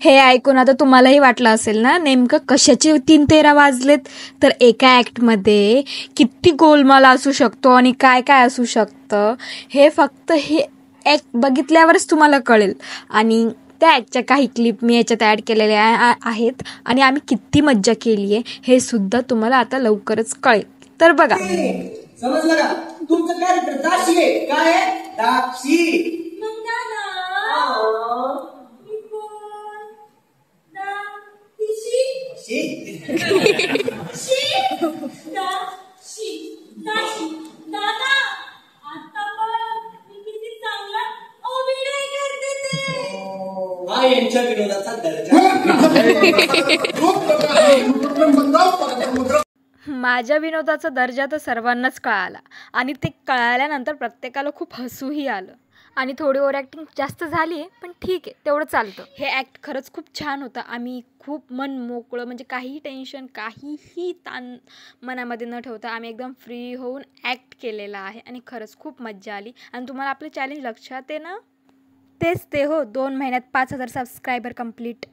हे ऐकून आता तुम्हालाही वाटलं असेल ना नेमकं कशाचे 3:13 वाजलेत. तर एका ॲक्टमध्ये किती गोलमाल असू शकतो आणि काय काय असू शकतं हे फक्त हे ॲक्ट बघितल्यावरच तुम्हाला कळेल. आणि त्या ॲक्टच्या काही क्लिप मी याच्यात ॲड केलेल्या आहेत आणि आम्ही किती मज्जा केली आहे हे सुद्धा तुम्हाला आता लवकरच कळेल. तर बघा. समजलं का? तुमचं कॅरेक्टर दाशी आहे. काय आहे? दाक्षी. यांच्या विनोदाचा दर्जा. माझ्या विनोदाचा दर्जा तर सर्वांनाच कळाला आणि ते कळाल्यानंतर प्रत्येकाला खूप हसूही आलं आणि थोडी ओव्हर ॲक्टिंग जास्त झाली आहे पण ठीक आहे तेवढं चालतं. हे ॲक्ट खरंच खूप छान होतं. आम्ही खूप मन मोकळं म्हणजे काहीही टेन्शन काहीही ताण मनामध्ये न ठेवता आम्ही एकदम फ्री होऊन ॲक्ट केलेला आहे आणि खरंच खूप मज्जा आली. आणि तुम्हाला आपलं चॅलेंज लक्षात आहे ना? तेच ते हो, 2 महिन्यात 5,000 सबस्क्रायबर कंप्लीट.